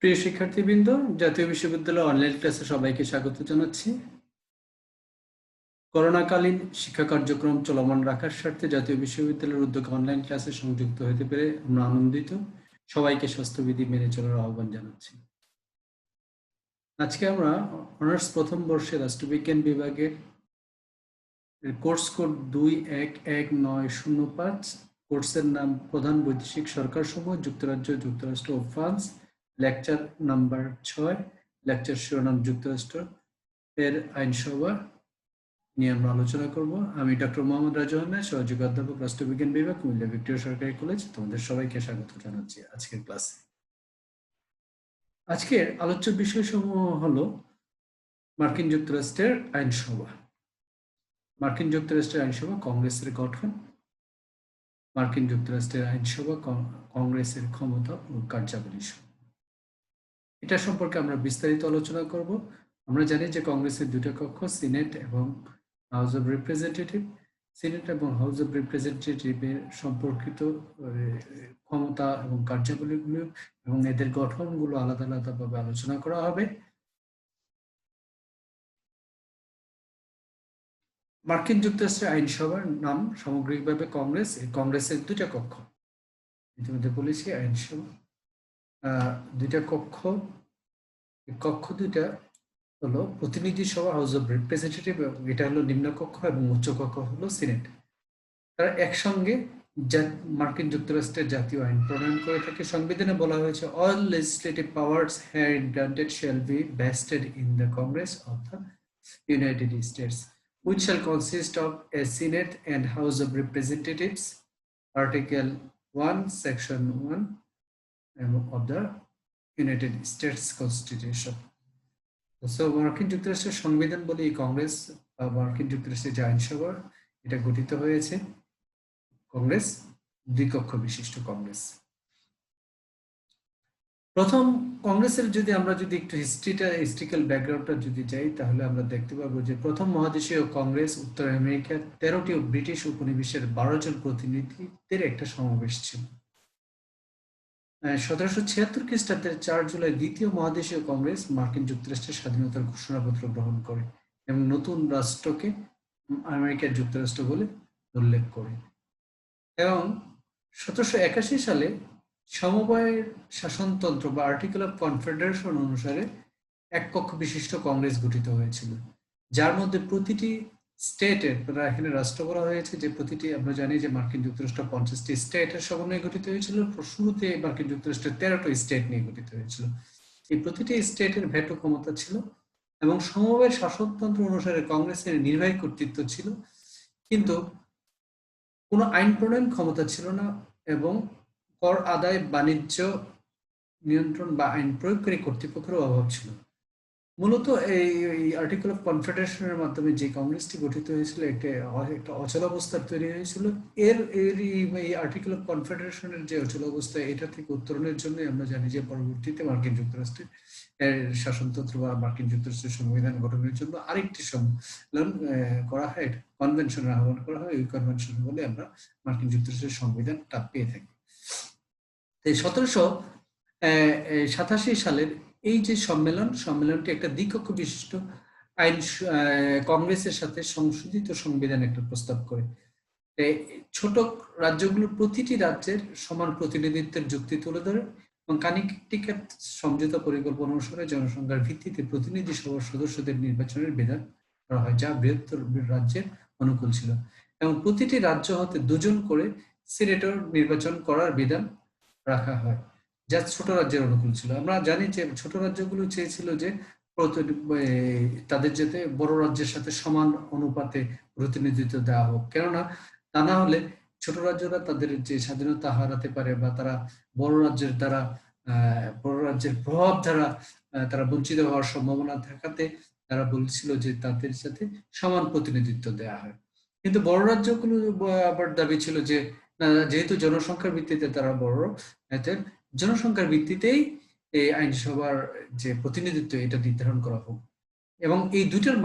প্রিয় শিক্ষার্থীবৃন্দ, জাতীয় বিশ্ববিদ্যালয় অনলাইন ক্লাসে সবাইকে স্বাগত জানাচ্ছি। করোনাকালীন শিক্ষা কার্যক্রম চলমান রাখার স্বার্থে জাতীয় বিশ্ববিদ্যালয়ের উদ্যোগে অনলাইন ক্লাসে সংযুক্ত হতে পেরে আমরা আনন্দিত। সবাইকে স্বাস্থ্যবিধি মেনে চলার আহ্বান জানাচ্ছি। আজকে আমরা অনার্স প্রথম বর্ষে রাষ্ট্রবিজ্ঞান বিভাগের কোর্স কোড 211905, কোর্সের নাম প্রধান বৈদেশিক সরকারসমূহ, যুক্তরাজ্য, যুক্তরাষ্ট্র ও ফ্রান্স, লেকচার নাম্বার 6, লেকচার শিরোনাম যুক্তরাষ্ট্র এর আইনসভা নিয়ে আমরা আলোচনা করব। আমি ডক্টর মোহাম্মদ রাজু আহমেদ, সহযোগী অধ্যাপক, রাষ্ট্রবিজ্ঞান বিভাগ, কুমিল্লা ভিক্টোরিয়া সরকারি কলেজ। তোমাদের সবাইকে স্বাগত জানাচ্ছি আজকের ক্লাসে। আজকের আলোচ্য বিষয়সমূহ হলো মার্কিন যুক্তরাষ্ট্রের আইনসভা, মার্কিন যুক্তরাষ্ট্রের আইনসভা, কংগ্রেসের গঠন, মার্কিন যুক্তরাষ্ট্রের আইনসভা, কংগ্রেসের ক্ষমতা ও কার্যাবলী। এটা সম্পর্কে আমরা বিস্তারিত আলোচনা করব। আমরা জানি যে কংগ্রেসের দুটো কক্ষ, সিনেট এবং হাউস অব রিপ্রেজেন্টেটিভ। সিনেট এবং হাউস অব রিপ্রেজেন্টেটিভের সম্পর্কিত ক্ষমতা এবং কার্যাবলীগুলো এবং এদের গঠনগুলো আলাদা আলাদাভাবে আলোচনা করা হবে। মার্কিন যুক্তরাষ্ট্রের আইনসভার নাম সামগ্রিকভাবে কংগ্রেস। এই কংগ্রেসের দুটা কক্ষ, ইতিমধ্যে বলেছি, আইনসভা দুইটা কক্ষ। কক্ষ দুইটা হলো প্রতিনিধি সভা, হাউস অব রিপ্রেজেন্টেটিভ, এটা হলো নিম্নকক্ষ, এবং উচ্চ কক্ষ হলো সিনেট। তারা একসঙ্গে মার্কিন যুক্তরাষ্ট্রের জাতীয় আইন প্রণয়ন করে থাকে। সংবিধানে বলা হয়েছে, all legislative powers herein granted shall be vested in the Congress of the United States, which shall consist of a Senate and House of Representatives, Article 1, Section 1 of the United States Constitution. So মার্কিন যুক্তরাষ্ট্রের সংবিধান বলে এই কংগ্রেস বা মার্কিন যুক্তরাষ্ট্রের যে আইনসভা, এটা গঠিত হয়েছে। কংগ্রেস দ্বিকক্ষ বিশিষ্ট কংগ্রেস। প্রথম কংগ্রেসের আমরা যদি একটু হিস্ট্রিক্যাল ব্যাকগ্রাউন্ডটা যদি যাই, তাহলে আমরা দেখতে পাবো যে প্রথম মহাদেশীয় কংগ্রেস উত্তর আমেরিকার 13টি ব্রিটিশ উপনিবেশের 12 জন প্রতিনিধিদের একটা সমাবেশ ছিল। 1776 খ্রিস্টাব্দের 4 জুলাই দ্বিতীয় মহাদেশীয় কংগ্রেস মার্কিন যুক্তরাষ্ট্রের স্বাধীনতার ঘোষণাপত্র গ্রহণ করে এবং নতুন রাষ্ট্রকে আমেরিকার যুক্তরাষ্ট্র বলে উল্লেখ করে। এবং 1781 সালে সমবায়ের শাসনতন্ত্র বা আর্টিকেল অফ কনফেডারেশন অনুসারে এক কক্ষ বিশিষ্ট কংগ্রেস গঠিত হয়েছিল, যার মধ্যে প্রতিটি স্টেটের, এখানে রাষ্ট্র বলা হয়েছে যে প্রতিটি, আমরা জানি যে মার্কিন যুক্তরাষ্ট্র 50টি স্টেটের সমন্বয়ে গঠিত হয়েছিল। শুরুতে মার্কিন যুক্তরাষ্ট্রের 13টি স্টেট নিয়ে গঠিত হয়েছিল। এই প্রতিটি স্টেটের ভেটো ক্ষমতা ছিল এবং সমবায় শাসনতন্ত্র অনুসারে কংগ্রেসের নির্বাহী কর্তৃত্ব ছিল, কিন্তু কোনো আইন প্রণয়ন ক্ষমতা ছিল না এবং কর আদায়, বাণিজ্য নিয়ন্ত্রণ বা আইন প্রয়োগকারী কর্তৃপক্ষের অভাব ছিল। মূলত এই আর্টিকেল অফ কনফেডারেশনের মাধ্যমে যে কংগ্রেসটি গঠিত হয়েছিল, একটা অচলাবস্থার তৈরি হয়েছিল। এই আর্টিকেল অফ কনফেডারেশনের যে অচলাবস্থা, এটা থেকে উত্তরণের জন্য আমরা জানি যে পরবর্তীতে মার্কিন যুক্তরাষ্ট্রের শাসনতন্ত্র বা মার্কিন যুক্তরাষ্ট্রের সংবিধান গঠনের জন্য আরেকটি সম্মেলন করা হয়, কনভেনশনের আহ্বান করা হয়। ওই কনভেনশন বলে আমরা মার্কিন যুক্তরাষ্ট্রের সংবিধানটা পেয়ে থাকি। 1787 সালের এই যে সম্মেলনটি একটা দ্বিকক্ষ বিশিষ্ট আইন কংগ্রেসের সাথে সংশোধিত সংবিধান একটা প্রস্তাব করে। ছোট রাজ্যগুলোর প্রতিটি রাজ্যের সমান প্রতিনিধিত্বের যুক্তি তুলে ধরে এবং কানেকটিকাট সমঝোতা পরিকল্পনা অনুসারে জনসংখ্যার ভিত্তিতে প্রতিনিধি সভার সদস্যদের নির্বাচনের বিধান করা হয়, যা বৃহত্তর রাজ্যের অনুকূল ছিল। এবং প্রতিটি রাজ্য হতে 2 জন করে সিনেটর নির্বাচন করার বিধান রাখা হয়, যা ছোট রাজ্যের অনুকূল ছিল। আমরা জানি যে ছোট রাজ্যগুলো চেয়েছিল যে তাদের যাতে বড় রাজ্যের সাথে সমান অনুপাতে প্রতিনিধিত্ব দেওয়া হোক, কেননা তা না হলে ছোট রাজ্যরা তাদের যে স্বাধীনতা হারাতে পারে বা তারা বড় রাজ্যের প্রভাব দ্বারা তারা বঞ্চিত হওয়ার সম্ভাবনা থাকাতে তারা বলছিল যে তাদের সাথে সমান প্রতিনিধিত্ব দেওয়া হয়। কিন্তু বড় রাজ্যগুলো আবার দাবি ছিল যে যেহেতু জনসংখ্যার ভিত্তিতে তারা বড়, জনসংখ্যার ভিত্তিতেই এই আইনসভার যে প্রতিনিধিত্ব এটা নির্ধারণ করা হোক। এবং এই দুইটার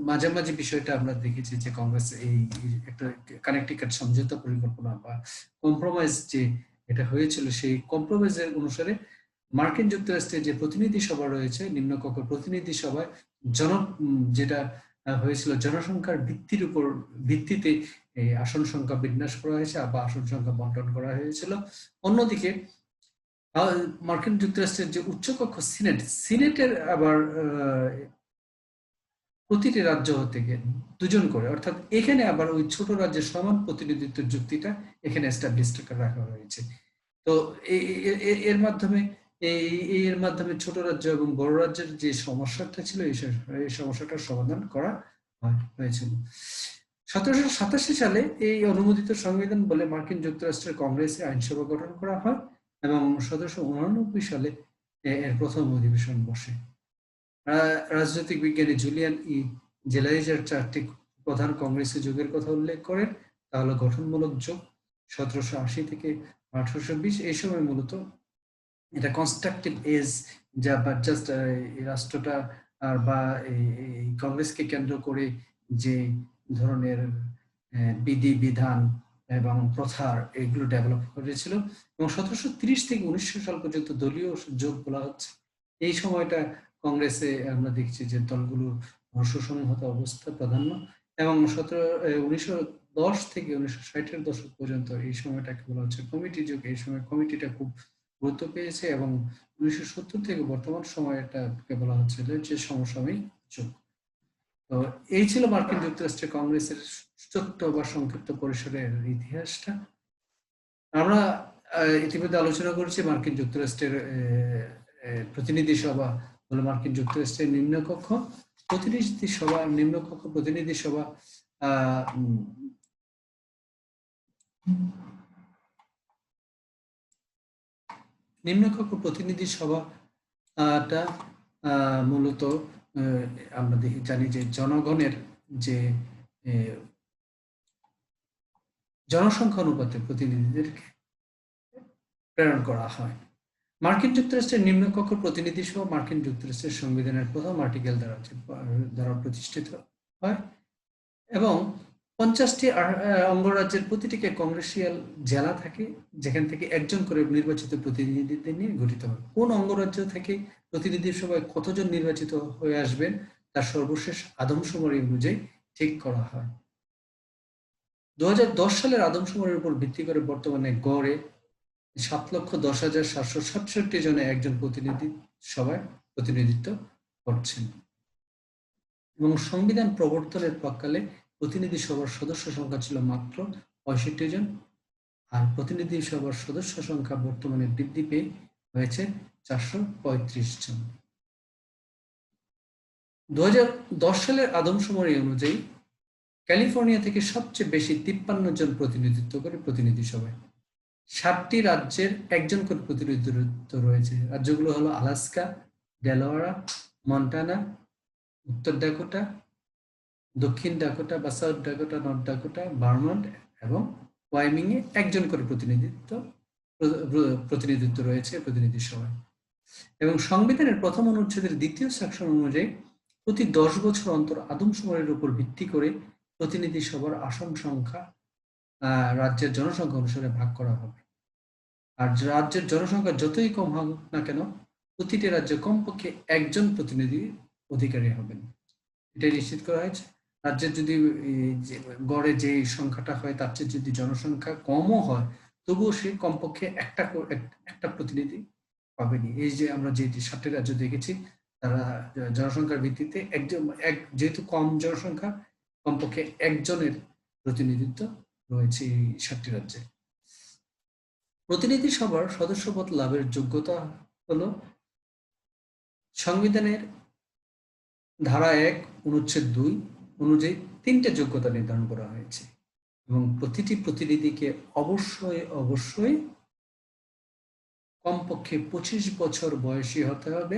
মাঝামাঝি বিষয়টা আমরা দেখেছি যে কংগ্রেস এই একটা কানেকটিকাট সমঝোতা পরিকল্পনা বা কম্প্রোমাইজ যে এটা হয়েছিল, সেই কম্প্রোমাইজের অনুসারে মার্কিন যুক্তরাষ্ট্রের যে প্রতিনিধি সভা রয়েছে, নিম্নকক্ষ প্রতিনিধি সভায় যেটা হয়েছিল জনসংখ্যার ভিত্তিতে এই আসন সংখ্যা বিন্যাস করা হয়েছে বা আসন সংখ্যা বন্টন করা হয়েছিল। অন্যদিকে মার্কিন যুক্তরাষ্ট্রের যে উচ্চকক্ষ সিনেটের আবার প্রতিটি রাজ্য থেকে দুজন করে, অর্থাৎ এখানে আবার ওই ছোট রাজ্যের সমান প্রতিনিধিত্ব যুক্তিটা এখানে এস্টাবলিশ রাখা হয়েছে। তো এর মাধ্যমে এর মাধ্যমে ছোট রাজ্য এবং বড় রাজ্যের যে সমস্যাটা ছিল এই সমস্যাটার সমাধান করা হয়েছিল। 1787 সালে এই অনুমোদিত সংবিধান বলে মার্কিন যুক্তরাষ্ট্রের কংগ্রেসে আইনসভা গঠন করা হয় এবং 1789 সালে এর প্রথম অধিবেশন বসে। রাজনৈতিক বিজ্ঞানী জুলিয়ান জেলাইজার 4টি প্রধান কংগ্রেসের যুগের কথা উল্লেখ করেন। তা হলো গঠনমূলক যুগ 1780 থেকে 1820। এই সময় মূলত এটা কনস্ট্রাকটিভ এজ, যা জাস্ট রাষ্ট্রটা বা এই কংগ্রেসকে কেন্দ্র করে যে ধরনের বিধি বিধান এবং প্রথা এগুলো ডেভেলপ করেছিল। এবং 1730 থেকে 1900 সাল পর্যন্ত দলীয় যুগ বলা হচ্ছে। এই সময়টা কংগ্রেসে আমরা দেখছি যে দলগুলোর সুসংহত অবস্থা প্রাধান্য, এবং 1910 থেকে 1960-এর দশক পর্যন্ত এই সময়টাকে বলা হচ্ছে কমিটি যুগ। এই সময় কমিটিটা খুব গুরুত্ব পেয়েছে এবং 1970 থেকে বর্তমান সময়টাকে বলা হচ্ছে যে সমসাময়িক যুগ। তো এই ছিল মার্কিন যুক্তরাষ্ট্রের কংগ্রেসের ছোট্ট বা সংক্ষিপ্ত পরিসরের ইতিহাসটা। আমরা ইতিমধ্যে আলোচনা করেছি মার্কিন যুক্তরাষ্ট্রের প্রতিনিধি সভা হলো মার্কিন যুক্তরাষ্ট্রের নিম্নকক্ষ প্রতিনিধি সভা। নিম্নকক্ষ প্রতিনিধি সভা নিম্নকক্ষ প্রতিনিধি সভাটা মূলত আমরা জানি যে জনগণের যে জনসংখ্যা অনুপাতে প্রতিনিধিদেরকে প্রেরণ করা হয়। মার্কিন যুক্তরাষ্ট্রের নিম্নকক্ষ প্রতিনিধি সভা মার্কিন যুক্তরাষ্ট্রের সংবিধানের প্রথম আর্টিকেল দ্বারা প্রতিষ্ঠিত হয় এবং 50টি অঙ্গরাজ্যের প্রতিটিকে কংগ্রেসিয়াল জেলা থাকে, যেখান থেকে একজন করে নির্বাচিত প্রতিনিধিদের নিয়ে গঠিত হয়। কোন অঙ্গরাজ্য থেকে প্রতিনিধি সভায় কতজন নির্বাচিত হয়ে আসবেন তার সর্বশেষ আদমশুমারি অনুযায়ী ঠিক করা হয়। 2010 সালের আদমশুমারির উপর ভিত্তি করে বর্তমানে গড়ে 7,10,767 জনে একজন প্রতিনিধি সভায় প্রতিনিধিত্ব করছেন এবং সংবিধান প্রবর্তনের প্রাক্কালে প্রতিনিধি সভার সদস্য সংখ্যা ছিল মাত্র 65 জন, আর প্রতিনিধি সভার সদস্য সংখ্যা বর্তমানে বৃদ্ধি পেয়ে হয়েছে 435 জন। 2010 সালের আদমশুমারি অনুযায়ী ক্যালিফোর্নিয়া থেকে সবচেয়ে বেশি 53 জন প্রতিনিধিত্ব করে প্রতিনিধি সভায়। 7টি রাজ্যের একজন করে প্রতিনিধিত্ব রয়েছে। রাজ্যগুলো হলো আলাস্কা, ডেলাওয়ার, মন্টানা, উত্তর ডাকোটা, দক্ষিণ ডাকোটা বা south Dakota, north Dakota, Vermont এবং ওয়াইমিং এ একজন করে প্রতিনিধিত্ব রয়েছে প্রতিনিধি সভায়। এবং সংবিধানের প্রথম অনুচ্ছেদের 2য় সেকশন অনুযায়ী প্রতি 10 বছর অন্তর আদমশুমারির উপর ভিত্তি করে প্রতিনিধি সভার আসন সংখ্যা রাজ্যের জনসংখ্যা অনুসারে ভাগ করা হবে। আর রাজ্যের জনসংখ্যা যতই কম হোক না কেন প্রতিটি রাজ্যে কমপক্ষে একজন প্রতিনিধি অধিকারী হবেন। এটাই নিশ্চিত করা হয়েছে। রাজ্যের যদি গড়ে যে সংখ্যাটা হয় তার চেয়ে যদি জনসংখ্যা কমও হয় তবুও সে কমপক্ষে একটা প্রতিনিধি পাবেনি। এই যে আমরা যে 7টি রাজ্য দেখেছি তারা জনসংখ্যার ভিত্তিতে যেহেতু কম জনসংখ্যা কমপক্ষে একজনের প্রতিনিধিত্ব রয়েছে এই 7টি রাজ্যে। প্রতিনিধি সভার সদস্যপদ লাভের যোগ্যতা হলো সংবিধানের ধারা 1 অনুচ্ছেদ 2 অনুযায়ী 3টে যোগ্যতা নির্ধারণ করা হয়েছে এবং প্রতিটি প্রতিনিধিকে অবশ্যই কমপক্ষে 25 বছর বয়সী হতে হবে।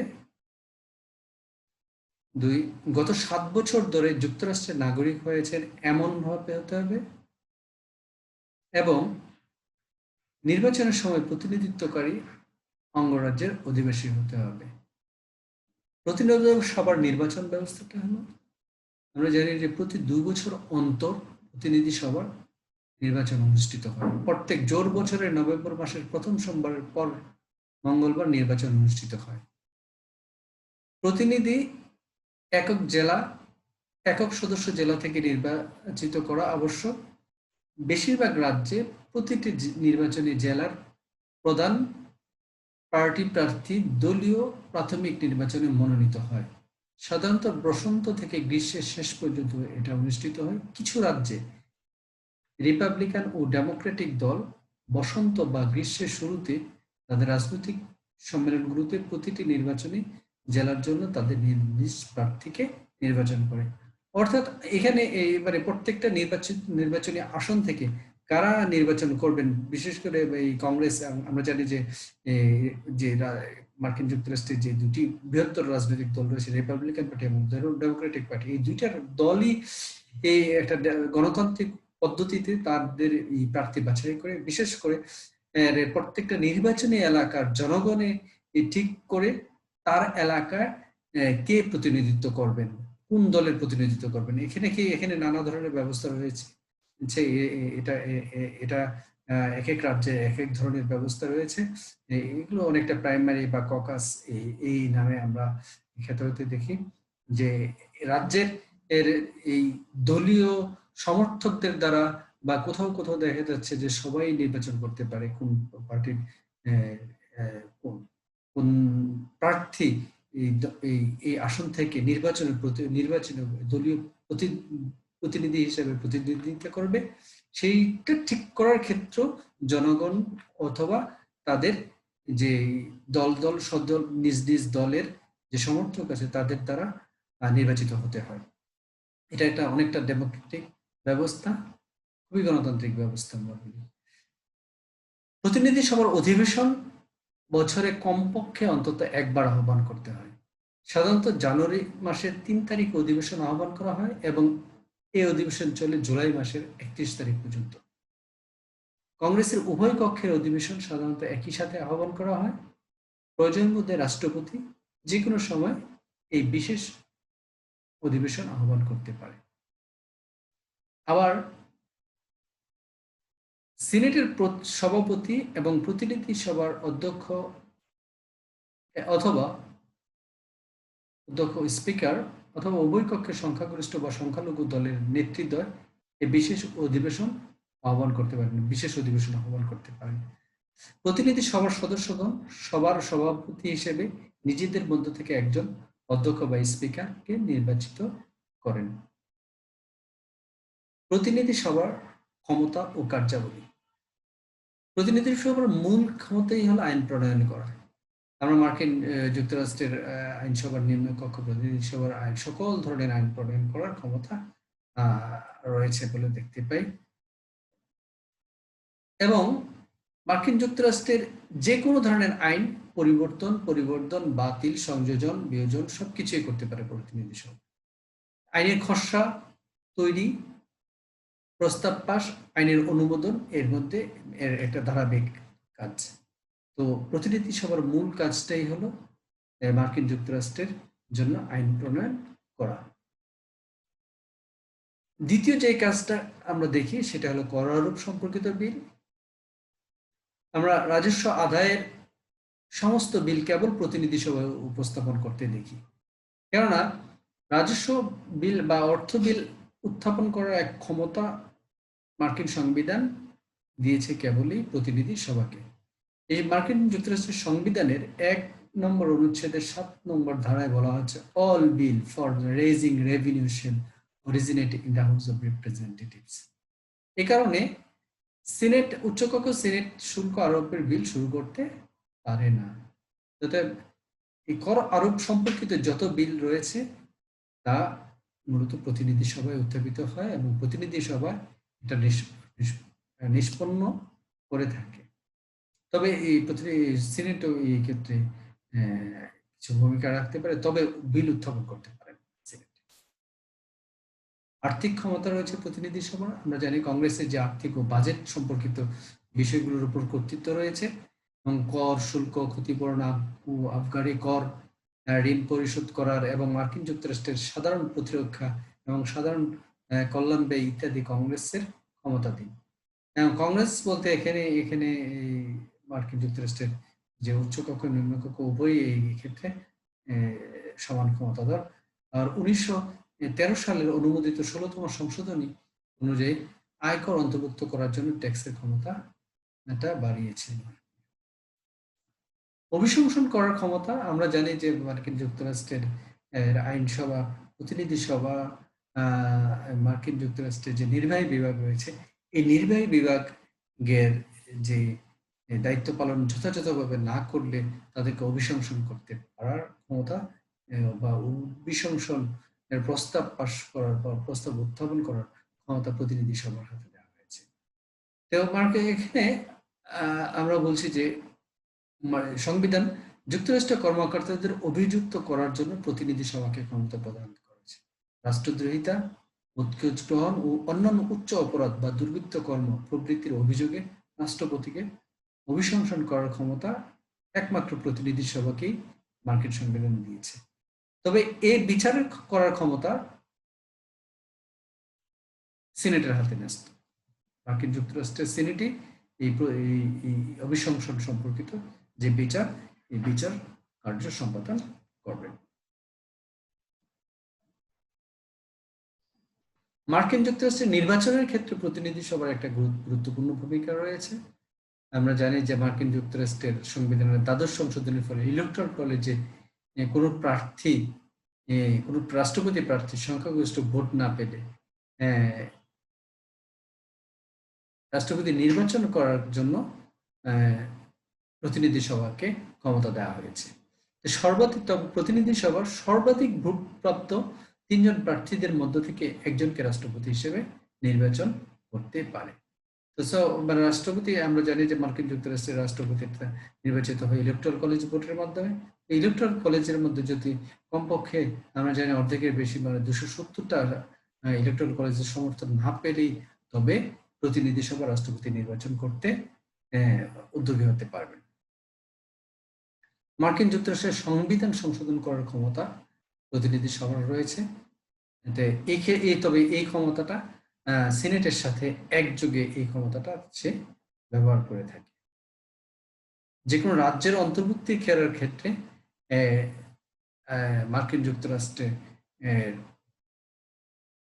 2, গত 7 বছর ধরে যুক্তরাষ্ট্রের নাগরিক হয়েছেন এমন ভাবে হতে হবে এবং নির্বাচনের সময় প্রতিনিধিত্বকারী অঙ্গরাজ্যের অধিবাসী হতে হবে। প্রতিনিধি সভার নির্বাচন ব্যবস্থাটা হলো আমরা জানি যে প্রতি 2 বছর অন্তর প্রতিনিধি সভার নির্বাচন অনুষ্ঠিত হয়। প্রত্যেক জোর বছরের নভেম্বর মাসের প্রথম সোমবারের পর মঙ্গলবার নির্বাচন অনুষ্ঠিত হয়। প্রতিনিধি একক সদস্য জেলা থেকে নির্বাচিত করা আবশ্যক। বেশিরভাগ রাজ্যে প্রতিটি নির্বাচনী জেলার প্রধান পার্টি প্রার্থী দলীয় প্রাথমিক নির্বাচনে মনোনীত হয়। সাধারণত বসন্ত থেকে গ্রীষ্মের শেষ পর্যন্ত এটা অনুষ্ঠিত হয়। কিছু রাজ্যে রিপাবলিকান ও ডেমোক্রেটিক দল বসন্ত বা গ্রীষ্মের শুরুতে তাদের রাজনৈতিক সম্মেলনগুলোতে প্রতিটি নির্বাচনী জেলার জন্য তাদের নিজ প্রার্থীকে নির্বাচন করে। অর্থাৎ এখানে এবারে প্রত্যেকটা নির্বাচনী আসন থেকে কারা নির্বাচন করবেন, বিশেষ করে এই কংগ্রেস, আমরা জানি যে মার্কিন যুক্তরাষ্ট্রের যে দুটি বৃহত্তর রাজনৈতিক দল রয়েছে, রিপাবলিকান পার্টি এবং ডেমোক্রেটিক পার্টি, এই দুইটার দলই এই একটা গণতান্ত্রিক পদ্ধতিতে তাদের এই প্রার্থী বাছাই করে, বিশেষ করে প্রত্যেকটা নির্বাচনী এলাকার জনগণে ঠিক করে তার এলাকায় কে প্রতিনিধিত্ব করবেন, কোন দলের প্রতিনিধিত্ব করবেন। এখানে নানা ধরনের ব্যবস্থা রয়েছে। এটা এটা এক এক রাজ্যে এক এক ধরনের ব্যবস্থা রয়েছে। এগুলো অনেকটা প্রাইমারি বা ককাস এই নামে আমরা খ্যাত হতে দেখি। যে রাজ্যের এই দলীয় সমর্থকদের দ্বারা বা কোথাও কোথাও দেখা যাচ্ছে যে সবাই নির্বাচন করতে পারে কোন পার্টির কোন প্রার্থী এই আসন থেকে নির্বাচনী দলীয় প্রতিনিধি হিসেবে প্রতিনিধিত্ব করবে, সেইটা ঠিক করার ক্ষেত্রে জনগণ অথবা তাদের যে দল সদল নিজ নিজ দলের যে সমর্থক আছে তাদের দ্বারা নির্বাচিত হতে হয়। এটা একটা অনেকটা ডেমোক্রেটিক ব্যবস্থা, খুবই গণতান্ত্রিক ব্যবস্থা। প্রতিনিধি সভার অধিবেশন বছরে কমপক্ষে অন্তত একবার আহ্বান করতে হয়। সাধারণত জানুয়ারি মাসের 3 তারিখ অধিবেশন আহ্বান করা হয় এবং এই অধিবেশন চলে জুলাই মাসের 31 তারিখ পর্যন্ত। কংগ্রেসের উভয় কক্ষের অধিবেশন সাধারণত একই সাথে আহ্বান করা হয়। প্রয়োজন বোধে রাষ্ট্রপতি যে কোনো সময় এই বিশেষ অধিবেশন আহ্বান করতে পারে। আবার সিনেটের সভাপতি এবং প্রতিনিধি সভার অধ্যক্ষ অথবা স্পিকার অথবা উভয় কক্ষের সংখ্যাগরিষ্ঠ বা সংখ্যালঘু দলের নেতৃত্বদ্বয় এই বিশেষ অধিবেশন আহ্বান করতে পারেন, বিশেষ অধিবেশন আহ্বান করতে পারেন। প্রতিনিধি সভার সদস্যগণ সবার সভাপতি হিসেবে নিজেদের মধ্য থেকে একজন অধ্যক্ষ বা স্পিকারকে নির্বাচিত করেন। প্রতিনিধি সভার ক্ষমতা ও কার্যাবলী। প্রতিনিধি সভার মূল ক্ষমতাই হলো আইন প্রণয়ন করা। আমরা মার্কিন যুক্তরাষ্ট্রের আইনসভার নিম্নকক্ষ প্রতিনিধি সভার সকল ধরনের আইন প্রণয়ন করার ক্ষমতা রয়েছে বলে দেখতে পাই। এবং মার্কিন যুক্তরাষ্ট্রের যে কোনো ধরনের আইন পরিবর্তন, বাতিল, সংযোজন, বিয়োজন সবকিছুই করতে পারে প্রতিনিধি সভা। আইনের খসড়া তৈরি, প্রস্তাব পাস, আইনের অনুমোদন এর মধ্যে এর একটা ধারাবাহিক কাজ। তো প্রতিনিধি সভার মূল কাজটাই হলো মার্কিন যুক্তরাষ্ট্রের জন্য আইন প্রণয়ন করা। দ্বিতীয় যে কাজটা আমরা দেখি সেটা হলো কর আরোপ সম্পর্কিত বিল। আমরা রাজস্ব আদায়ের সমস্ত বিল কেবল প্রতিনিধি সভায় উপস্থাপন করতে দেখি, কেননা রাজস্ব বিল বা অর্থ বিল উত্থাপন করার এক ক্ষমতা মার্কিন সংবিধান দিয়েছে কেবলই প্রতিনিধি সভাকে। এই মার্কিন যুক্তরাষ্ট্রের সংবিধানের 1 নম্বর অনুচ্ছেদের 7 নম্বর ধারায় বলা হচ্ছে, all bill for raising revenue shall originate in the House of Representatives. এ কারণে সিনেট, উচ্চকক্ষ সিনেট শুল্ক আরোপের বিল শুরু করতে পারে না। এই কর আরোপ সম্পর্কিত যত বিল রয়েছে তা মূলত প্রতিনিধি সভায় উত্থাপিত হয় এবং প্রতিনিধি সভা এটা নিষ্পন্ন করে থাকে। তবে এই সিনেটও এই ক্ষেত্রে কিছু ভূমিকা রাখতে পারে, তবে বিল উত্থাপন করতে পারে সিনেট। আর্থিক ক্ষমতা রয়েছে প্রতিনিধি সভা। আমরা জানি কংগ্রেসের যে আর্থিক ও বাজেট সম্পর্কিত বিষয়গুলোর উপর কর্তৃত্ব রয়েছে এবং কর, শুল্ক, ক্ষতিপূরণ ও আবগারি কর, ঋণ পরিশোধ করার এবং মার্কিন যুক্তরাষ্ট্রের সাধারণ প্রতিরক্ষা এবং সাধারণ কল্যাণ ব্যয় ইত্যাদি কংগ্রেসের ক্ষমতাধীন। কংগ্রেস বলতে এখানে মার্কিন যুক্তরাষ্ট্রের যে উচ্চকক্ষ নিম্নকক্ষ উভয়ই এই ক্ষেত্রে সমান ক্ষমতাধর। আর 1913 সালের অনুমোদিত 16তম সংশোধনী অনুযায়ী আয়কর অন্তর্ভুক্ত করার জন্য ট্যাক্সের ক্ষমতা এটা বাড়িয়েছে। অভিশংসন করার ক্ষমতা আমরা জানি যে মার্কিন যুক্তরাষ্ট্রের আইনসভা, প্রতিনিধি সভা, মার্কিন যুক্তরাষ্ট্রের যে নির্বাহী বিভাগ রয়েছে, এই নির্বাহী বিভাগের যে দায়িত্ব পালন যথাযথভাবে না করলে তাদেরকে অভিশংসন করতে পারার ক্ষমতা বা অভিশংসন এর প্রস্তাব পাশ করার বা প্রস্তাব উত্থাপন করার ক্ষমতা প্রতিনিধি সভার হাতে দেওয়া হয়েছে। তো এখানে আমরা বলছি যে সংবিধান যুক্তরাষ্ট্রের কর্মকর্তাদের অভিযুক্ত করার জন্য প্রতিনিধি সভাকে ক্ষমতা প্রদান করেছে। রাষ্ট্রদ্রোহিতা, উৎকোচ গ্রহণ ও অন্যান্য উচ্চ অপরাধ বা দুর্বৃত্ত কর্ম প্রবৃত্তির অভিযোগে রাষ্ট্রপতিকে অভিশংসন করার ক্ষমতা একমাত্র প্রতিনিধি সভাকেই মার্কিন সংবিধান দিয়েছে। তবে এই বিচার করার ক্ষমতা সিনেটের হাতে ন্যস্ত। মার্কিন যুক্তরাষ্ট্রের সিনেটই এই অভিশংসন সম্পর্কিত যে বিচার, এই বিচার কার্য সম্পাদন করবেন। মার্কিন যুক্তরাষ্ট্রের নির্বাচনের ক্ষেত্রে প্রতিনিধি সভার একটা গুরুত্বপূর্ণ ভূমিকা রয়েছে। আমরা জানি যে মার্কিন যুক্তরাষ্ট্রের সংবিধানের ১২শ সংশোধনের ফলে ইলেকট্রাল কলেজে কোন প্রার্থী, কোন রাষ্ট্রপতি প্রার্থী সংখ্যাগরিষ্ঠ ভোট না পেলে রাষ্ট্রপতি নির্বাচন করার জন্য প্রতিনিধি সভাকে ক্ষমতা দেওয়া হয়েছে। সর্বাধিক প্রতিনিধি সভার সর্বাধিক ভোটপ্রাপ্ত ৩ জন প্রার্থীদের মধ্য থেকে একজনকে রাষ্ট্রপতি হিসেবে নির্বাচন করতে পারে। তো রাষ্ট্রপতি, আমরা জানি যে মার্কিন যুক্তরাষ্ট্রের রাষ্ট্রপতি নির্বাচিত হয় ইলেকট্রাল কলেজ ভোটের মাধ্যমে। ইলেকট্রাল কলেজের মধ্যে যদি কমপক্ষে আমরা জানি অর্ধেকের বেশি, মানে 270টা ইলেকট্রাল কলেজের সমর্থন না পেলেই তবে প্রতিনিধি সভা রাষ্ট্রপতি নির্বাচন করতে উদ্যোগী হতে পারবেন। মার্কিন যুক্তরাষ্ট্রের সংবিধান সংশোধন করার ক্ষমতা প্রতিনিধি সভার রয়েছে। তবে এই ক্ষমতাটা সিনেটের সাথে একযোগে এই ক্ষমতাটা সে ব্যবহার করে থাকে। যে কোনো রাজ্যের অন্তর্ভুক্তি করার ক্ষেত্রে মার্কিন যুক্তরাষ্ট্রে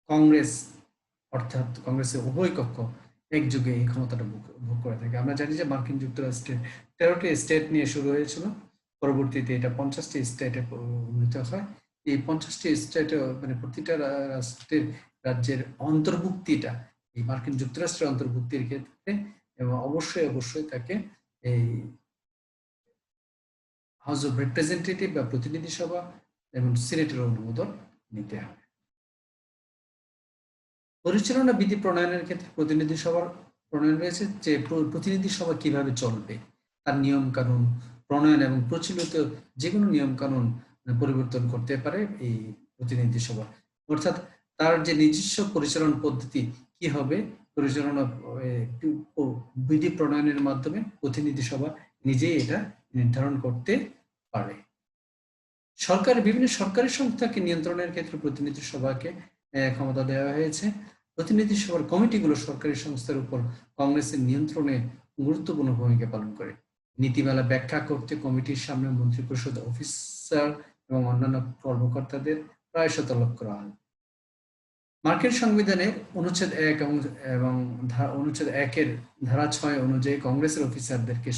কংগ্রেস, অর্থাৎ কংগ্রেসের উভয় কক্ষ একযোগে এই ক্ষমতাটা ভোগ করে থাকে। আমরা জানি যে মার্কিন যুক্তরাষ্ট্রের 13টি স্টেট নিয়ে শুরু হয়েছিল, পরবর্তীতে এটা 50টি স্টেটে উন্নীত হয়। এই 50টি স্টেটে মানে প্রতিটা রাজ্যের অন্তর্ভুক্তিটা এই মার্কিন যুক্তরাষ্ট্রের অন্তর্ভুক্তির ক্ষেত্রে এবং অবশ্যই তাকে এই হাউস অফ রিপ্রেজেন্টেটিভ বা প্রতিনিধি সভা এবং সিনেটের অনুমোদন নিতে হবে। পরিচালনা বিধি প্রণয়নের ক্ষেত্রে প্রতিনিধি সভার প্রণয়ন রয়েছে, যে প্রতিনিধি সভা কিভাবে চলবে তার নিয়ম কানুন প্রণয়ন এবং প্রচলিত যে কোনো নিয়ম কানুন পরিবর্তন করতে পারে এই প্রতিনিধি সভা। অর্থাৎ তার যে নিজস্ব পরিচালনা পদ্ধতি কি হবে, পরিচালনা বিধি প্রণয়নের মাধ্যমে প্রতিনিধি সভা নিজেই এটা নির্ধারণ করতে পারে। বিভিন্ন সরকারি সংস্থাকে নিয়ন্ত্রণের ক্ষেত্রে প্রতিনিধি সভাকে ক্ষমতা দেওয়া হয়েছে। প্রতিনিধি সভার কমিটিগুলো সরকারি সংস্থার উপর কংগ্রেসের নিয়ন্ত্রণে গুরুত্বপূর্ণ ভূমিকা পালন করে। নীতিমালা ব্যাখ্যা করতে কমিটির সামনে মন্ত্রিপরিষদ অফিসার এবং অন্যান্য কর্মকর্তাদের প্রায়শঃ তলব করা হয়। মার্কিন সংবিধানের অনুচ্ছেদ 1 এবং অনুচ্ছেদ 1-এর ধারা 6 অনুযায়ী কংগ্রেসের অফিসারদেরকে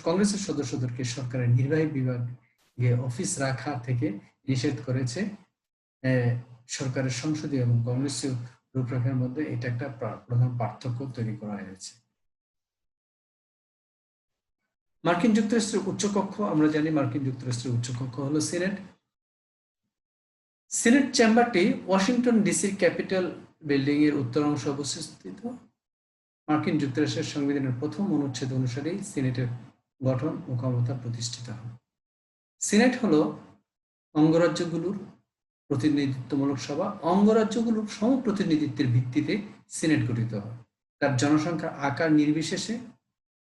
কংগ্রেসের সদস্যদেরকে সরকারের নির্বাহী বিভাগে অফিস রাখা থেকে নিষেধ করেছে। সরকারের সংসদীয় এবং কংগ্রেসীয় রূপরেখার মধ্যে এটা একটা প্রধান পার্থক্য তৈরি করা হয়েছে। মার্কিন যুক্তরাষ্ট্রের উচ্চকক্ষ, আমরা জানি মার্কিন যুক্তরাষ্ট্রের উচ্চকক্ষ হলো সিনেট। সিনেট চেম্বারটি ওয়াশিংটন ডিসির ক্যাপিটাল বিল্ডিং এর উত্তর অংশে অবস্থিত। মার্কিন যুক্তরাষ্ট্রের সংবিধানের প্রথম অনুচ্ছেদ অনুসারে সিনেটের গঠন ও ক্ষমতা প্রতিষ্ঠিত হয়। সিনেট হলো অঙ্গরাজ্যগুলোর প্রতিনিধিত্বমূলক সভা। অঙ্গরাজ্যগুলোর সমপ্রতিনিধিত্বের ভিত্তিতে সিনেট গঠিত হয়। তার জনসংখ্যার আকার নির্বিশেষে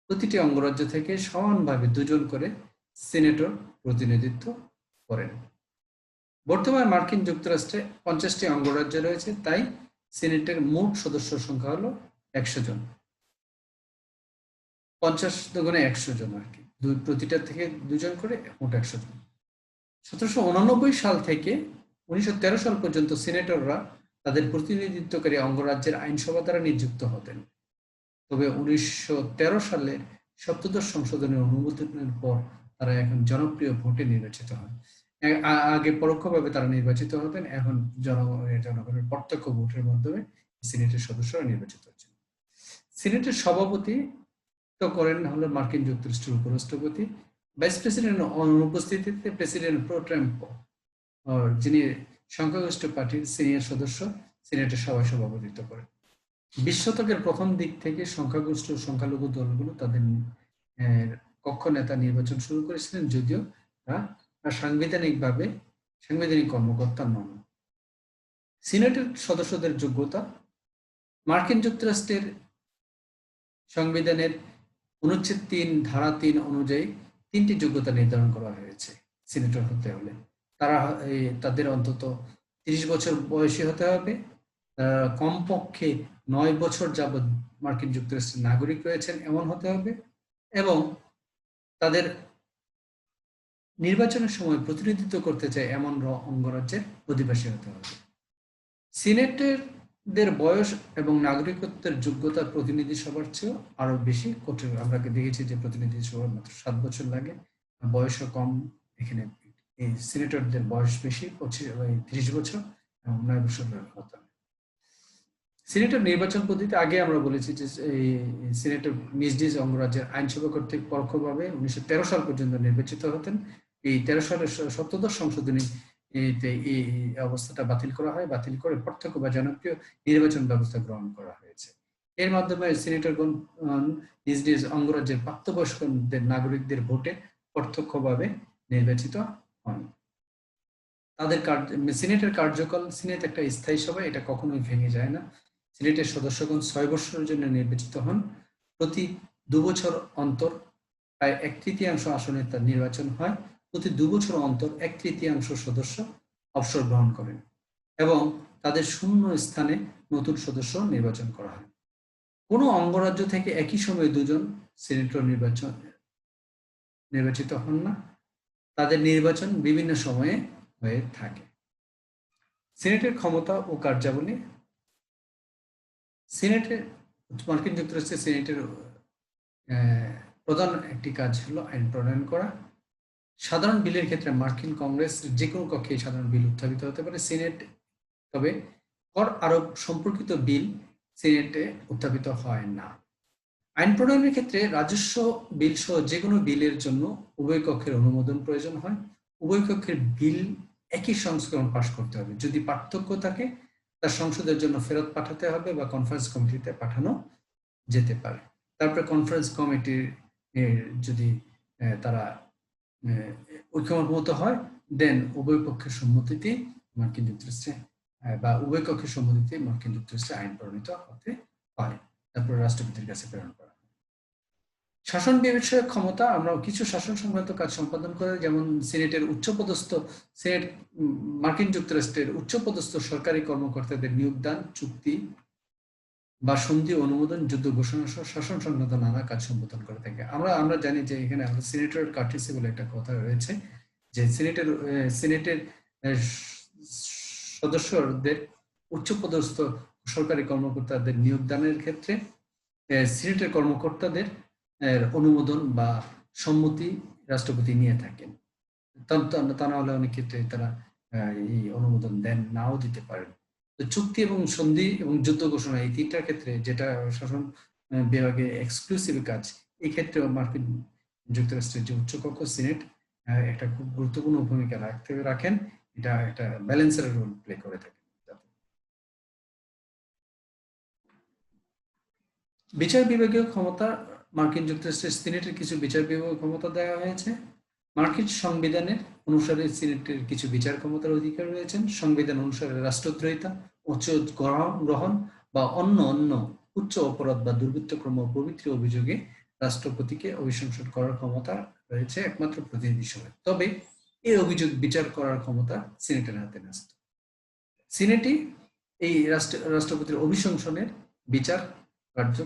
প্রতিটি অঙ্গরাজ্য থেকে সমানভাবে 2 জন করে সিনেটর প্রতিনিধিত্ব করেন। বর্তমানে মার্কিন যুক্তরাষ্ট্রে 50টি অঙ্গরাজ্য রয়েছে, তাই সিনেটের মোট সদস্য সংখ্যা হলো 100 জন। 50 দুগুণে 100 জন আর কি, প্রতিটা থেকে 2 জন করে, মোট 100 জন। 1789 সাল থেকে 1913 সাল পর্যন্ত সিনেটররা তাদের প্রতিনিধিত্বকারী অঙ্গরাজ্যের আইনসভা দ্বারা নিযুক্ত হতেন। তবে 1913 সালে সপ্তদশ সংশোধনের অনুমোদনের পর তারা এখন জনপ্রিয় ভোটে নির্বাচিত হন। আগে পরোক্ষভাবে তারা নির্বাচিত হতেন, এখন জনগণের প্রত্যক্ষ ভোটের মাধ্যমে সিনেটের সদস্যরা নির্বাচিত হচ্ছেন। সিনেটের সভাপতি তো করেন হলো মার্কিন যুক্তরাষ্ট্রের উপরাষ্ট্রপতি। ভাইস প্রেসিডেন্ট অনুপস্থিতিতে প্রেসিডেন্ট প্রো টেম্পো, যিনি সংখ্যাগরিষ্ঠ পার্টির সিনিয়র সদস্য, সিনেটের সভায় সভাপতিত্ব করেন। 20 শতকের প্রথম দিক থেকে সংখ্যাগরিষ্ঠ সংখ্যালঘু দলগুলো তাদের কক্ষ নেতা নির্বাচন শুরু করেছিলেন, যদিও তারা সাংবিধানিক কর্মকর্তা নন। সিনেটের সদস্যদের যোগ্যতা মার্কিন যুক্তরাষ্ট্রের সংবিধানের অনুচ্ছেদ 3 ধারা 3 অনুযায়ী 3টি যোগ্যতা নির্ধারণ করা হয়েছে সিনেটর হতে হলে। তাদের অন্তত 30 বছর বয়সী হতে হবে, কমপক্ষে 9 বছর যাবৎ মার্কিন যুক্তরাষ্ট্রের নাগরিক রয়েছেন এমন হতে হবে, এবং তাদের নির্বাচনের সময় প্রতিনিধিত্ব করতে চায় এমন অঙ্গরাজ্যের অধিবাসী হতে হবে। সিনেটরদের বয়স এবং নাগরিকত্বের যোগ্যতা প্রতিনিধি সভার চেয়েও আরো বেশি কঠিন। আমরা দেখেছি যে প্রতিনিধি সভার মাত্র 7 বছর লাগে, বয়সও কম। এখানে এই সিনেটরদের বয়স বেশি, 30 বছর এবং 9 বছর হতে হবে। সিনেটর নির্বাচন পদ্ধতি আগে আমরা বলেছি যে সিনেটর নিজ নিজ অঙ্গরাজ্যের আইনসভা কর্তৃক পরোক্ষভাবে 1913 সাল পর্যন্ত নির্বাচিত হতেন। এই 13 সালের সপ্তদশ সংশোধনী এই অবস্থাটা বাতিল করা হয়, বাতিল করে প্রত্যক্ষ বা জনপ্রিয় নির্বাচন ব্যবস্থা গ্রহণ করা হয়েছে। এর মাধ্যমে সিনেটরগণ নিজ নিজ অঙ্গরাজ্যের প্রাপ্তবয়স্কদের নাগরিকদের ভোটে প্রত্যক্ষভাবে নির্বাচিত হন। তাদের সিনেটের কার্যকাল, সিনেট একটা স্থায়ী সভা, এটা কখনোই ভেঙে যায় না। সিনেটের সদস্যগণ 6 বছরের জন্য নির্বাচিত হন। প্রতি 2 বছর অন্তর প্রায় 1/3 আসনে তার নির্বাচন হয়। প্রতি 2 বছর অন্তর 1/3 সদস্য অবসর গ্রহণ করেন এবং তাদের শূন্য স্থানে নতুন সদস্য নির্বাচন করা হয়। কোনো অঙ্গরাজ্য থেকে একই সময়ে 2 জন সিনেটর নির্বাচিত হন না, তাদের নির্বাচন বিভিন্ন সময়ে হয়ে থাকে। সিনেটের ক্ষমতা ও কার্যাবলী। সিনেটের মার্কিন যুক্তরাষ্ট্রের সিনেটের প্রধান একটি কাজ হলো আইন প্রণয়ন করা। সাধারণ বিলের ক্ষেত্রে মার্কিন কংগ্রেস যে কোনো কক্ষে সাধারণ বিল উত্থাপিত হতে পারে, সিনেট তবে কর আরোপ সম্পর্কিত বিল সিনেটে উত্থাপিত হয় না। আইন প্রণয়নের ক্ষেত্রে রাজস্ব বিল সহ যে কোনো বিলের জন্য উভয় কক্ষের অনুমোদন প্রয়োজন হয়। উভয় কক্ষের বিল একই সংস্করণ পাশ করতে হবে। যদি পার্থক্য থাকে তা সংসদের জন্য ফেরত পাঠাতে হবে বা কনফারেন্স কমিটিতে পাঠানো যেতে পারে। তারপরে কনফারেন্স কমিটির যদি তারা ঐক্যমত হয়, দেন উভয় পক্ষের সম্মতিতে মার্কিন যুক্তরাষ্ট্রে বা উভয় পক্ষের সম্মতিতে মার্কিন যুক্তরাষ্ট্রে আইন প্রণীত হতে পারে, তারপরে রাষ্ট্রপতির কাছে প্রেরণ করা। শাসন বিষয়ক ক্ষমতা, আমরা কিছু শাসন সংক্রান্ত কাজ সম্পাদন করে, যেমন সিনেটের উচ্চপদস্থ সিনেট মার্কিন যুক্তরাষ্ট্রের উচ্চপদস্থ সরকারি কর্মকর্তাদের নিয়োগদান, চুক্তি বা সন্ধি অনুমোদন, যুদ্ধ ঘোষণা সহ শাসন সংক্রান্ত নানা কাজ সম্পাদন করে থাকে। আমরা জানি যে এখানে আমরা সিনেটর কার্টিসি বলে একটা কথা রয়েছে, যে সিনেটের সদস্যদের উচ্চপদস্থ সরকারি কর্মকর্তাদের নিয়োগদানের ক্ষেত্রে সিনেটের কর্মকর্তাদের অনুমোদন বা সম্মতি রাষ্ট্রপতি নিয়ে থাকেন। তা না হলে অনেক ক্ষেত্রে তারা এই অনুমোদন দেন, নাও দিতে পারেন। চুক্তি এবং সন্ধি এবং যুদ্ধ ঘোষণা, এই 3টার ক্ষেত্রে যেটা শাসন বিভাগে এক্সক্লুসিভ কাজ, এই ক্ষেত্রে মার্কিন যুক্তরাষ্ট্রের যে উচ্চকক্ষ সিনেট একটা খুব গুরুত্বপূর্ণ ভূমিকা রাখেন। এটা একটা ব্যালেন্সের রোল প্লে করে থাকে। বিচার বিভাগীয় ক্ষমতা, মার্কিন যুক্তরাষ্ট্রের সিনেটের কিছু বিচার বিভাগীয় ক্ষমতা দেওয়া হয়েছে। মার্কিন সংবিধানের অনুসারে সিনেটের কিছু বিচার ক্ষমতার অধিকার রয়েছেন। সংবিধান অনুসারে রাষ্ট্রদ্রোহিতা, উচ্চ গ্রহণ বা অন্য উচ্চ অপরাধ বা দুর্বৃত্তকর্ম প্রভৃতি অভিযোগে রাষ্ট্রপতিকে অভিশংসন করার ক্ষমতা রয়েছে একমাত্র প্রতিনিধি সভায়। তবে এই অভিযোগ বিচার করার ক্ষমতা সিনেটের হাতে ন্যস্ত। সিনেটই এই রাষ্ট্রপতির অভিশংসনের বিচার কার্য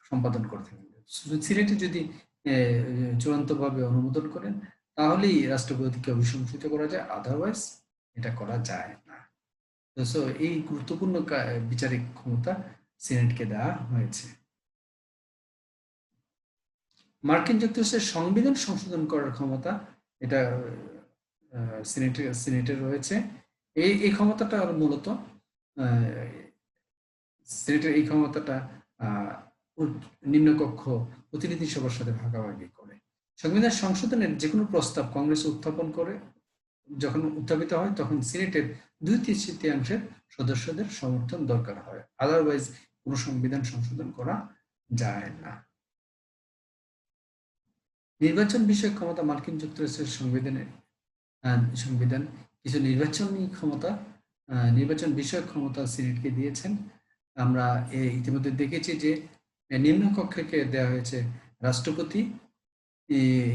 সম্পাদন করে থাকেন। সিনেটে যদি চূড়ান্তভাবে অনুমোদন করেন তাহলেই রাষ্ট্রপতিকে অভিশংসিত করা যায়, আদারওয়াইজ এটা করা যায় না। তো এই গুরুত্বপূর্ণ বিচারিক ক্ষমতা সিনেটকে দেওয়া হয়েছে। মার্কিন যুক্তরাষ্ট্রের সংবিধান সংশোধন করার ক্ষমতা এটা সিনেটের রয়েছে। এই ক্ষমতাটা মূলত সিনেটের এই ক্ষমতাটা নিম্নকক্ষ প্রতিনিধি সভার সাথে ভাগাভাগি করে। সংবিধান সংশোধনের যে কোনো প্রস্তাব কংগ্রেস উত্থাপন করে যখন উত্থাপিত হয় তখন সিনেটের 2/3 সদস্যদের সমর্থন দরকার হয়, আদারওয়াইজ কোনো সংবিধান সংশোধন করা যায় না। নির্বাচন বিষয়ক ক্ষমতা মার্কিন যুক্তরাষ্ট্রের সংবিধান কিছু নির্বাচন বিষয়ক ক্ষমতা সিনেটকে দিয়েছেন। আমরা ইতিমধ্যে দেখেছি যে নিম্নকক্ষকে দেওয়া হয়েছে রাষ্ট্রপতি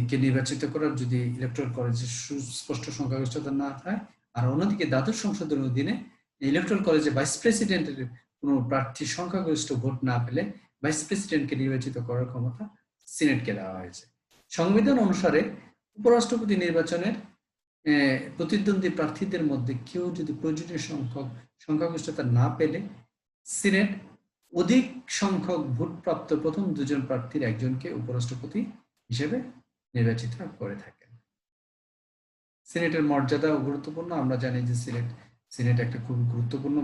কে নির্বাচিত করার যদি ইলেকট্রাল কলেজে সুস্পষ্ট সংখ্যাগরিষ্ঠতা না হয়, আর অন্যদিকে দ্বাদশ সংসদের অধীনে ইলেকট্রাল কলেজে ভাইস প্রেসিডেন্টের কোনো প্রার্থী সংখ্যাগরিষ্ঠ ভোট না পেলে ভাইস প্রেসিডেন্টকে নির্বাচিত করার ক্ষমতা সিনেটকে দেওয়া হয়েছে। সংবিধান অনুসারে উপরাষ্ট্রপতি নির্বাচনের প্রতিদ্বন্দ্বী প্রার্থীদের মধ্যে কেউ যদি প্রয়োজনীয় সংখ্যাগরিষ্ঠতা না পেলে সিনেট অধিক সংখ্যক ভোটপ্রাপ্ত প্রথম দুজন প্রার্থীর একজনকে উপরাষ্ট্রপতি হিসেবে নির্বাচিত করে থাকেন। সিনেটের মর্যাদা গুরুত্বপূর্ণ। আমরা জানি যে সিনেট একটা খুব গুরুত্বপূর্ণ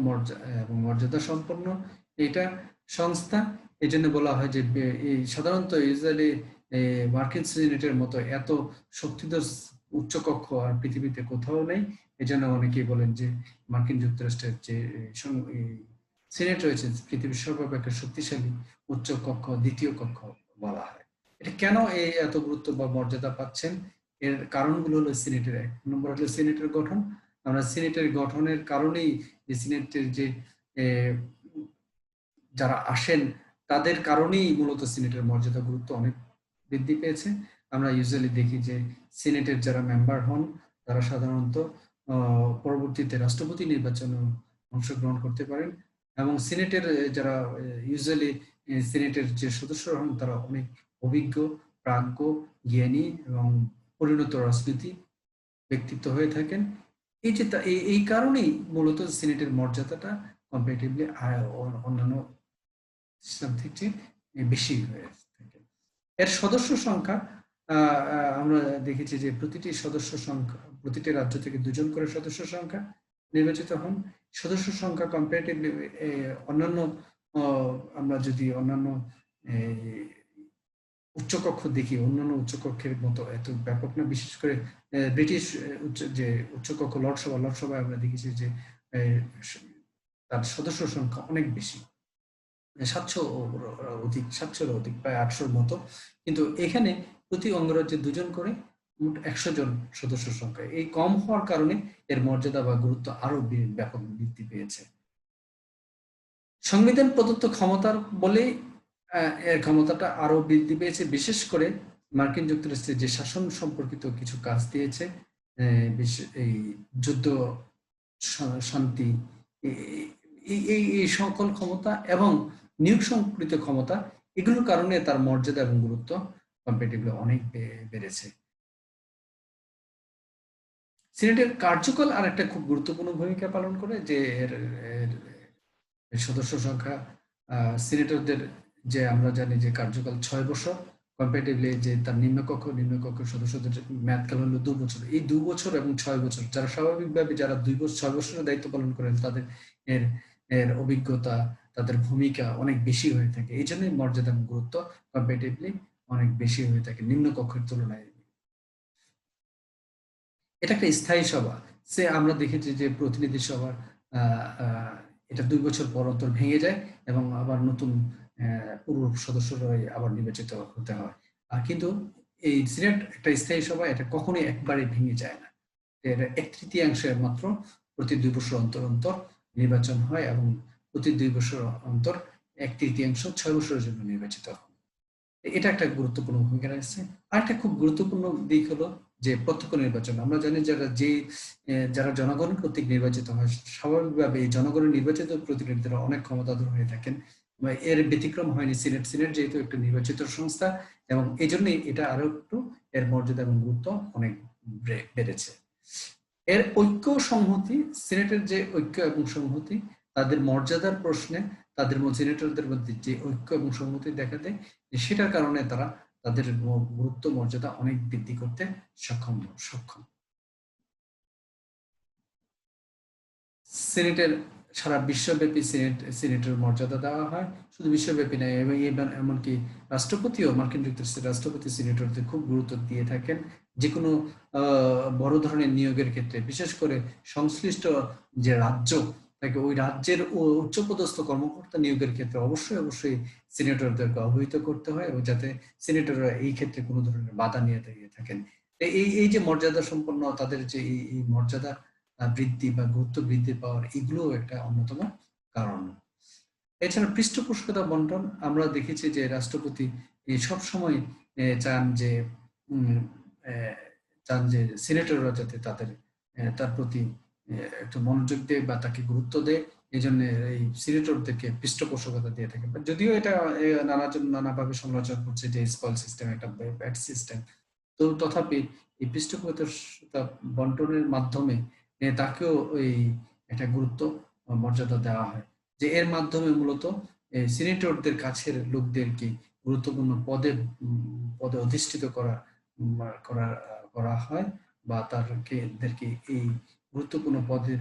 মর্যাদা সম্পন্ন এটা সংস্থা। এই জন্য বলা হয় যে সাধারণত ইউজুয়ালি মার্কিন সিনেটের মতো এত শক্তিধর উচ্চকক্ষ আর পৃথিবীতে কোথাও নেই। এই জন্য অনেকেই বলেন যে মার্কিন যুক্তরাষ্ট্রের যে সিনেট রয়েছে পৃথিবীর সর্বাপেক্ষা শক্তিশালী উচ্চকক্ষ, দ্বিতীয় কক্ষ বলা হয়। এটা কেন এত গুরুত্ব বা মর্যাদা পাচ্ছেন, এর কারণগুলো হলো সিনেটের এক নম্বর হলো সিনেটের গঠন। আমরা সিনেটের গঠনের কারণেই যে সিনেটের যে যারা আসেন তাদের কারণেই মূলত সিনেটের মর্যাদা গুরুত্ব অনেক বৃদ্ধি পেয়েছে। আমরা ইউজুয়ালি দেখি যে সিনেটের যারা মেম্বার হন তারা সাধারণত পরবর্তীতে রাষ্ট্রপতি নির্বাচনে অংশগ্রহণ করতে পারেন, এবং সিনেটের যারা ইউজুয়ালি সিনেটের যে সদস্যরা হন তারা অনেক অভিজ্ঞ, প্রাজ্ঞ, জ্ঞানী এবং পরিণত রাজনীতি ব্যক্তিত্ব হয়ে থাকেন। এই কারণেই মূলত সিনেটের মর্যাদাটা কম্পারেটিভলি অন্যান্য সিস্টেম থেকে বেশি হয়ে থাকে। এর সদস্য সংখ্যা আমরা দেখেছি যে প্রতিটি রাজ্য থেকে 2 জন করে সদস্য সংখ্যা নির্বাচিত হন। সদস্য সংখ্যা কম্পারেটিভলি অন্যান্য আমরা যদি অন্যান্য উচ্চকক্ষ দেখি, অন্যান্য উচ্চকক্ষের মতো এত ব্যাপক না। বিশেষ করে ব্রিটিশ যে উচ্চকক্ষ লোকসভায় আমরা দেখেছি যে তার সদস্য সংখ্যা অনেক বেশি, 700-র অধিক, প্রায় 800-র মতো। কিন্তু এখানে প্রতি অঙ্গরাজ্যে 2 জন করে মোট 100 জন সদস্য সংখ্যা। এই কম হওয়ার কারণে এর মর্যাদা বা গুরুত্ব আরো ব্যাপক বৃদ্ধি পেয়েছে। সংবিধান প্রদত্ত ক্ষমতার বলে এর ক্ষমতাটা আরো বৃদ্ধি পেয়েছে। বিশেষ করে মার্কিন যুক্তরাষ্ট্রে যে শাসন সম্পর্কিত কিছু কাজ দিয়েছে, এই যুদ্ধ, শান্তি, এই সকল ক্ষমতা এবং নিয়োগ সম্পর্কিত ক্ষমতা, এগুলোর কারণে তার মর্যাদা এবং গুরুত্ব কম্পারেটিভলি অনেক বেড়েছে। সিনেটের কার্যকাল আর একটা খুব গুরুত্বপূর্ণ ভূমিকা পালন করে যে এর সদস্য সংখ্যা, সিনেটরদের যে আমরা জানি যে কার্যকাল 6 বছর, কম্পারেটিভলি যে তার নিম্নকক্ষ সদস্যদের মেয়াদকাল হলো 2 বছর। এই 2 বছর এবং 6 বছর যারা স্বাভাবিকভাবে যারা 6 বছরের দায়িত্ব পালন করেন তাদের এর অভিজ্ঞতা, তাদের ভূমিকা অনেক বেশি হয়ে থাকে। এই জন্যই মর্যাদা এবং গুরুত্ব কম্পারেটিভলি অনেক বেশি হয়ে থাকে নিম্নকক্ষের তুলনায়। এটা একটা স্থায়ী সভা। আমরা দেখেছি যে প্রতিনিধি সভার এটা 2 বছর পর অন্তর ভেঙে যায় এবং আবার নতুন পূর্ব সদস্যরাই আবার নির্বাচিত হতে হয়। কিন্তু এই সিনেট একটা স্থায়ী সভা, এটা কখনোই একবারে ভেঙে যায় না। এর 1/3 মাত্র প্রতি 2 বছর অন্তর অন্তর নির্বাচন হয় এবং প্রতি 2 বছর অন্তর 1/3 6 বছরের জন্য নির্বাচিত হয়। এটা একটা গুরুত্বপূর্ণ ভূমিকা রয়েছে। আর একটা খুব গুরুত্বপূর্ণ দিক হলো যে প্রত্যক্ষ নির্বাচন। আমরা জানি যারা জনগণ কর্তৃক নির্বাচিত হয়, স্বাভাবিকভাবে এই জনগণের নির্বাচিত প্রতিনিধিরা অনেক ক্ষমতাধর হয়ে থাকেন এর ব্যতিক্রম হয়নি সিনেট। সিনেট যেহেতু একটা নির্বাচিত সংস্থা এবং এই জন্যই এটা আরো একটু এর মর্যাদা এবং গুরুত্ব অনেক বেড়েছে। এর ঐক্য সংহতি, সিনেটের যে ঐক্য এবং সংহতি, তাদের মর্যাদার প্রশ্নে তাদের সিনেটরদের মধ্যে যে ঐক্য এবং সংহতি দেখা দেয়, সেটার কারণে তারা তাদের গুরুত্ব মর্যাদা অনেক বৃদ্ধি করতে সক্ষম। সিনেটের সারা বিশ্বব্যাপী সিনেটের মর্যাদা দেওয়া হয়, শুধু বিশ্বব্যাপী নয়, এবং এমনকি রাষ্ট্রপতিও, মার্কিন যুক্তরাষ্ট্রের রাষ্ট্রপতি সিনেটরদের খুব গুরুত্ব দিয়ে থাকেন যে কোনো বড় ধরনের নিয়োগের ক্ষেত্রে, বিশেষ করে সংশ্লিষ্ট যে রাজ্য তাকে ওই রাজ্যের উচ্চপদস্থ কর্মকর্তা নিয়োগের ক্ষেত্রে অবশ্যই সিনেটরদেরকে অবহিত করতে হয়, এবং যাতে সিনেটররা এই ক্ষেত্রে কোনো ধরনের বাধা নিয়ে দাঁড়িয়ে থাকেন। এই যে মর্যাদা সম্পন্ন তাদের যে এই মর্যাদা বৃদ্ধি বা গুরুত্ব বৃদ্ধি পাওয়ার, এগুলোও একটা অন্যতম কারণ। এছাড়া পৃষ্ঠপোষকতা বন্টন, আমরা দেখেছি যে রাষ্ট্রপতি সব সময় চান যে সিনেটররা যাতে তার প্রতি একটু মনোযোগ দেয় বা তাকে গুরুত্ব দেয়, এই জন্য এই সিনেটরদেরকে পৃষ্ঠপোষকতা দিয়ে থাকে। যদিও এটা নানাভাবে সমালোচনা করছে যে স্পল সিস্টেম একটা ব্যাড সিস্টেম, তো তথাপি এই পৃষ্ঠপোষকতা বন্টনের মাধ্যমে তাকেও ওই একটা গুরুত্ব মর্যাদা দেওয়া হয়, যে এর মাধ্যমে মূলত সিনেটরদের কাছের লোকদেরকে গুরুত্বপূর্ণ পদে অধিষ্ঠিত করা হয়, বা তাদেরকে এই গুরুত্বপূর্ণ পদের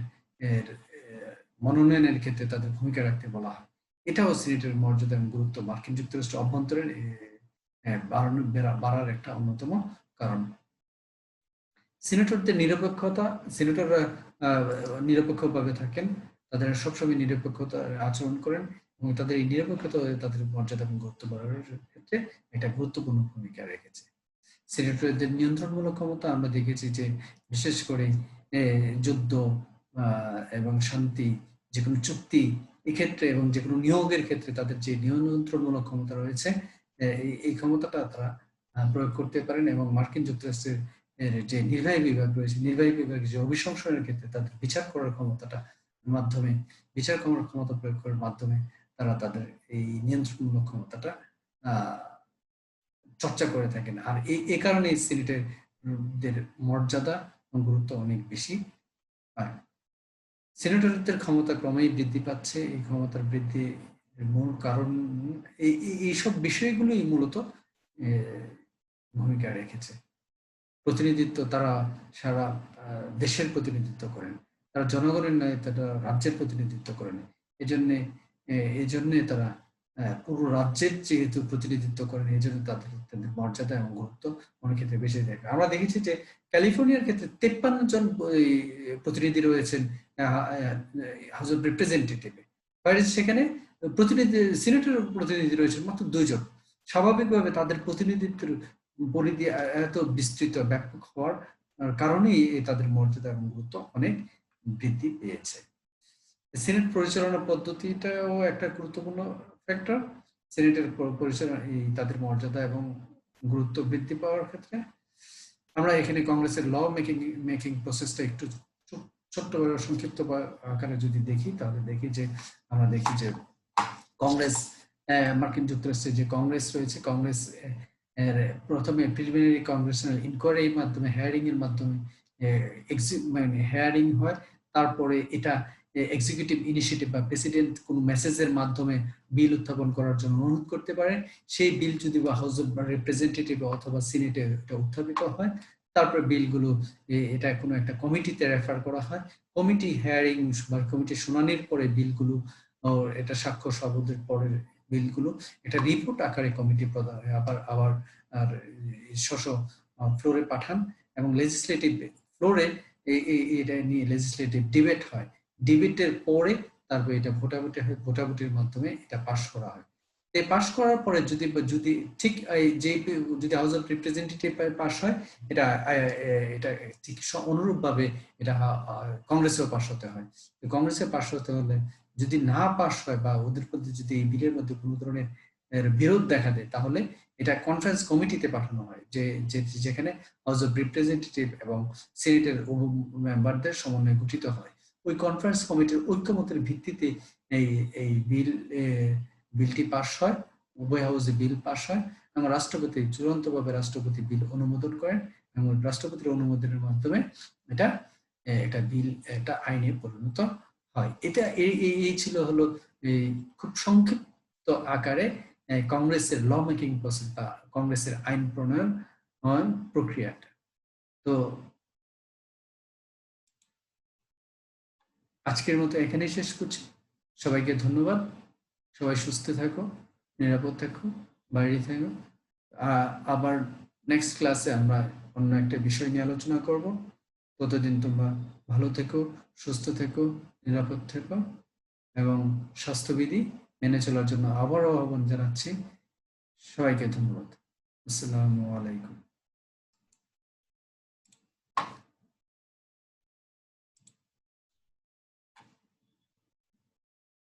মনোনয়নের ক্ষেত্রে তাদের ভূমিকা রাখতে বলা হয়। এটাও সিনেটের মর্যাদা এবং গুরুত্ব মার্কিন যুক্তরাষ্ট্র অভ্যন্তরের বাড়ার একটা অন্যতম কারণ। সিনেটরদের নিরপেক্ষতা, সিনেটররা নিরপেক্ষভাবে থাকেন, তাদের সবসময় নিরপেক্ষতা আচরণ করেন, এবং তাদের এই নিরপেক্ষতা তাদের মর্যাদা এবং গুরুত্ব বাড়ানোর ক্ষেত্রে একটা গুরুত্বপূর্ণ ভূমিকা রেখেছে। সিনেটরদের নিয়ন্ত্রণমূলক ক্ষমতা আমরা দেখেছি যে বিশেষ করে যুদ্ধ এবং শান্তি, যে কোনো চুক্তি এক্ষেত্রে এবং যে কোনো নিয়োগের ক্ষেত্রে তাদের যে নিয়ন্ত্রণমূলক ক্ষমতা রয়েছে, এই ক্ষমতাটা তারা প্রয়োগ করতে পারেন, এবং মার্কিন যুক্তরাষ্ট্রের যে নির্বাহী বিভাগ রয়েছে, নির্বাহী বিভাগের যে অভিশংসনের ক্ষেত্রে তাদের বিচার করার ক্ষমতা প্রয়োগ করার মাধ্যমে তারা তাদের এই নিয়ন্ত্রণমূলক ক্ষমতাটা চর্চা করে থাকেন। আর এই কারণে সিনেটের মর্যাদা এবং গুরুত্ব অনেক বেশি পায়। সিনেটরদের ক্ষমতা ক্রমেই বৃদ্ধি পাচ্ছে। এই ক্ষমতার বৃদ্ধির মূল কারণ এইসব বিষয়গুলোই মূলত ভূমিকা রেখেছে। প্রতিনিধিত্ব, তারা সারা দেশের প্রতিনিধিত্ব করেন, তারা জনগণের নয়, তারা রাজ্যের প্রতিনিধিত্ব করেন। এজন্যে তারা পুরো রাজ্যের যেহেতু প্রতিনিধিত্ব করেন, এই জন্য তাদের মর্যাদা এবং গুরুত্ব অনেক ক্ষেত্রে বেশি থাকে। আমরা দেখেছি যে ক্যালিফোর্নিয়ার ক্ষেত্রে 53 জন প্রতিনিধি রয়েছেন হাউস অফ রিপ্রেজেন্টেটিভে, সেখানে সিনেটের প্রতিনিধি রয়েছেন মাত্র 2 জন। স্বাভাবিকভাবে তাদের প্রতিনিধিত্বের পরিধি এত বিস্তৃত ব্যাপক হওয়ার কারণেই তাদের মর্যাদা এবং গুরুত্ব অনেক বৃদ্ধি পেয়েছে। সিনেট পরিচালনা পদ্ধতিটাও একটা গুরুত্বপূর্ণ ফ্যাক্টর সিনেটের পরিচালনা, তাদের মর্যাদা এবং গুরুত্ব বৃদ্ধি পাওয়ার ক্ষেত্রে। আমরা এখানে কংগ্রেসের ল মেকিং প্রসেসটা একটু ছোট্ট সংক্ষিপ্ত আকারে যদি দেখি, তাহলে আমরা দেখি যে কংগ্রেস, মার্কিন যুক্তরাষ্ট্রে যে কংগ্রেস রয়েছে, কংগ্রেস প্রথমে প্রিলিমিনারি কংগ্রেশনাল ইনকোয়ারির মাধ্যমে, হেয়ারিং এর মাধ্যমে হেয়ারিং হয়, তারপরে এটা এক্সিকিউটিভ ইনিশিয়েটিভ বা প্রেসিডেন্ট কোনো মেসেজের মাধ্যমে বিল উত্থাপন করার জন্য অনুরোধ করতে পারে। সেই বিল যদি বা হাউস অফ রিপ্রেজেন্টেটিভ অথবা সিনেটে এটা উত্থাপিত হয়, তারপরে বিলগুলো এটা কোনো একটা কমিটিতে রেফার করা হয়। কমিটি হেয়ারিং বা কমিটি শুনানির পরে বিলগুলো, এটা সাক্ষ্য শপথের পরের বিলগুলো এটা রিপোর্ট আকারে কমিটি প্রদান হয়, আবার ফ্লোরে পাঠান, এবং লেজিসলেটিভ ফ্লোরে এটা নিয়ে লেজিসলেটিভ ডিবেট হয়। ডিবেটের পরে তারপরে এটা ভোটাভুটি হয়, ভোটাভুটির মাধ্যমে এটা পাস করা হয়। পাস করার পরে যদি ঠিক যদি হাউস অফ রিপ্রেজেন্টেটিভ পাস হয়, এটা ঠিক অনুরূপভাবে এটা কংগ্রেসেও পাস হতে হয়। কংগ্রেসে পাস হতে হলে যদি না পাস হয় বা ওদের মধ্যে যদি এই বিলের মধ্যে কোনো ধরনের বিরোধ দেখা দেয়, তাহলে এটা কনফারেন্স কমিটিতে পাঠানো হয়, যেখানে হাউস অফ রিপ্রেজেন্টেটিভ এবং সিনেটের মেম্বারদের সমন্বয়ে গঠিত হয়। ওই কনফারেন্স কমিটির ঐক্যমতের ভিত্তিতে এই বিলটি পাস হয়, উভয় হাউসে বিল পাস হয় এবং রাষ্ট্রপতি চূড়ান্তভাবে রাষ্ট্রপতি বিল অনুমোদন করেন এবং রাষ্ট্রপতির অনুমোদনের মাধ্যমে এটা এটা বিল একটা আইনে পরিণত হয়। এটা এই ছিল হলো এই খুব সংক্ষিপ্ত আকারে কংগ্রেসের ল মেকিং প্রসেস বা কংগ্রেসের আইন প্রণয়ন প্রক্রিয়াটা। তো আজকের মতো এখানেই শেষ করছি। সবাইকে ধন্যবাদ। সবাই সুস্থ থাকো, নিরাপদ থাকো, বাইরে থাকো। আবার নেক্সট ক্লাসে আমরা অন্য একটা বিষয় নিয়ে আলোচনা করব। ততদিন তোমরা ভালো থেকো, সুস্থ থেকো, নিরাপদ থেকো এবং স্বাস্থ্যবিধি মেনে চলার জন্য আবারও আহ্বান জানাচ্ছি। সবাইকে ধন্যবাদ। আসসালামু আলাইকুম।